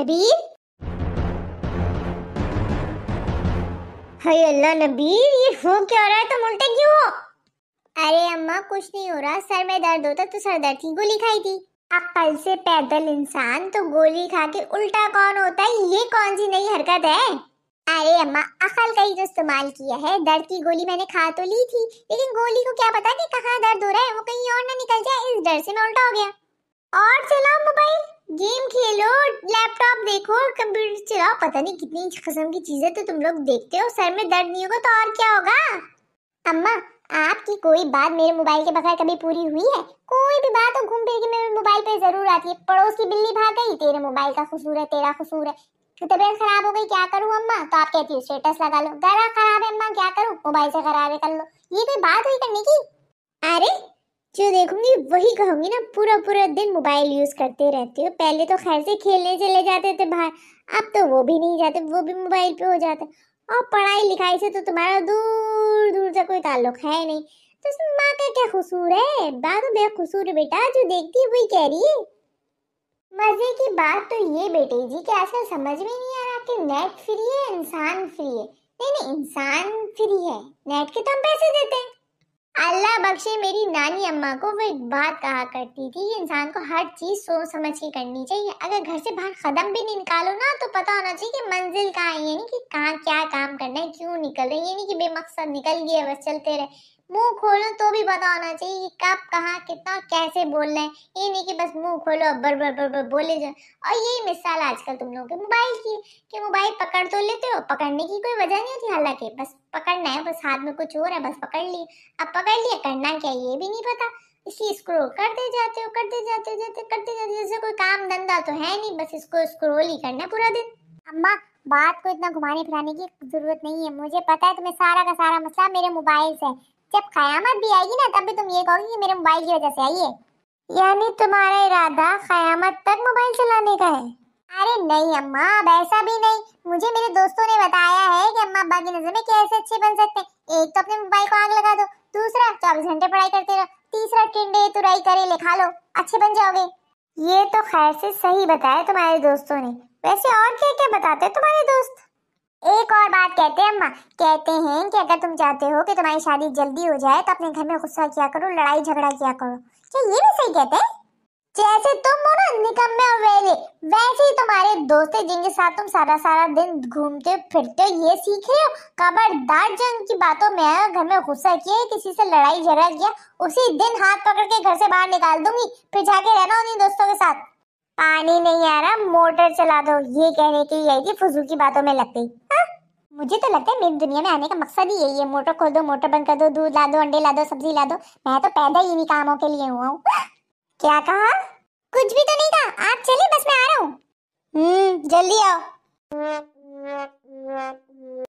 नबील, हाय अल्लाह नबील, ये हो क्या रहा है? तुम उल्टे क्यों हो? अरे अम्मा कुछ नहीं हो रहा, सर में दर्द होता तो सर दर्द की गोली खाई थी। अक्ल से पैदल इंसान तो गोली खा के उल्टा कौन होता है? ये कौन सी नई हरकत है? अरे अम्मा अकल का ही तो इस्तेमाल किया है। दर्द की गोली मैंने खा तो ली थी, लेकिन गोली को क्या पता कि कहाँ दर्द हो रहा है, वो कहीं और ना निकल जाए, इस डर से मैं उल्टा हो गया। और चलाओ मोबाइल, गेम खेलो, लैपटॉप देखो, कंप्यूटर चलाओ, पता नहीं कितनी किस्म की चीजें तो तुम लोग देखते हो। सर में दर्द नहीं होगा तो और क्या होगा? अम्मा आपकी कोई बात मेरे मोबाइल के बगैर कभी पूरी हुई है? कोई भी बात हो घूम फिर के मेरे मोबाइल पे जरूर आती है। पड़ोस की बिल्ली भाग गई, तेरे मोबाइल का कसूर है, तेरा कसूर है। तबीयत खराब हो गई, क्या करूं अम्मा? तो आप कहती हो स्टेटस लगा लो। गला खराब है अम्मा, क्या करूं? मोबाइल से खराब कर लो। ये कोई बात हुई करने की? अरे जो देखूंगी वही कहूंगी ना, पूरा पूरा दिन मोबाइल यूज करते रहते हो। पहले तो खैर से खेलने चले जाते थे बाहर, अब तो वो भी नहीं जाते, वो भी मोबाइल पे हो जाता। और पढ़ाई लिखाई से तो तुम्हारा दूर दूर से कोई ताल्लुक है नहीं, तो इसमें माँ का क्या कसूर है? बात तो बेकसूर है बेटा, जो देखती है वही कह रही है। मजे की बात तो ये बेटे जी कि आजकल समझ में नहीं आ रहा कि नेट फ्री है इंसान फ्री है। नहीं नहीं, इंसान फ्री है, नेट के तो हम पैसे देते हैं। अल्लाह बख्शे मेरी नानी अम्मा को, वो एक बात कहा करती थी कि इंसान को हर चीज सोच समझ के करनी चाहिए। अगर घर से बाहर कदम भी नहीं निकालो ना तो पता होना चाहिए कि मंजिल कहाँ है, यानी कि कहाँ क्या काम करना है, क्यों निकल रहे हैं। ये नहीं कि बेमकसद निकल गया बस चलते रहे। मुंह खोलो तो भी पता होना चाहिए कि कब कहाँ कितना कैसे बोलना है। ये नहीं कि बस मुंह खोलो बर बर बर बर बोले जाओ। और यही मिसाल आजकल तुम लोगों के मोबाइल की, कि मोबाइल पकड़ तो लेते हो, पकड़ने की कोई वजह नहीं होती, हालांकि बस पकड़ना है, बस हाथ में कुछ और है, बस पकड़ लिए। अब पकड़ लिया, करना क्या ये भी नहीं पता, इसलिए स्क्रॉल करते जाते हो करते जाते जाते करते जाते, जैसे कोई काम धंधा तो है नहीं, बस इसको स्क्रॉल ही करना है पूरा दिन। अम्मा बात को इतना घुमाने फिराने की जरूरत नहीं है, मुझे पता है तुम्हें सारा का सारा मसला मेरे मोबाइल से है। जब कयामत भी आएगी ना तब भी तुम ये कहोगी कि मेरे मोबाइल की वजह से आई है। यानी तुम्हारा इरादा कयामत तक मोबाइल चलाने का है? अरे नहीं अम्मा, अब ऐसा भी नहीं। मुझे मेरे दोस्तों ने बताया है कि अम्मा अब्बा की नजर में कैसे अच्छे बन सकते हैं। एक तो अपने मोबाइल को आग लगा दो, दूसरा 24 घंटे पढ़ाई करते रहो, तीसरा टिंडे तुराई करे लिखा लो, अच्छे बन जाओगे। ये तो खैर से सही बताया तुम्हारे दोस्तों ने। वैसे और क्या क्या बताते हैं तुम्हारे दोस्त? एक और बात कहते हैं अम्मा, कहते हैं कि अगर तुम चाहते हो कि तुम्हारी शादी जल्दी हो जाए तो अपने घर में गुस्सा किया करो, लड़ाई झगड़ा किया करो। क्या ये भी सही कहते हैं? जैसे तुम हो ना निकम्मे और वेले, वैसे ही तुम्हारे दोस्त हैं जिनके साथ तुम सारा सारा दिन घूमते फिरते हो, ये सीख रहे हो। खबरदार जंग की बातों में आया, घर में गुस्सा किया, किसी से लड़ाई झगड़ा किया, उसी दिन हाथ पकड़ के घर से बाहर निकाल दूंगी, फिर जाके रहना उन्हीं दोस्तों के साथ। पानी नहीं आ रहा मोटर चला दो, ये कहने की यही थी, फजूल की बातों में लग गई। हाँ? मुझे तो लगता है मेरी दुनिया में आने का मकसद ही यही है, मोटर खोल दो, मोटर बंद कर दो, दूध ला दो, अंडे ला दो, सब्जी ला दो। मैं तो पैदा ही इन्हीं कामों के लिए हुआ हूँ। क्या कहा? कुछ भी तो नहीं कहा, आप चलिए बस मैं आ रहा हूँ। जल्दी आओ।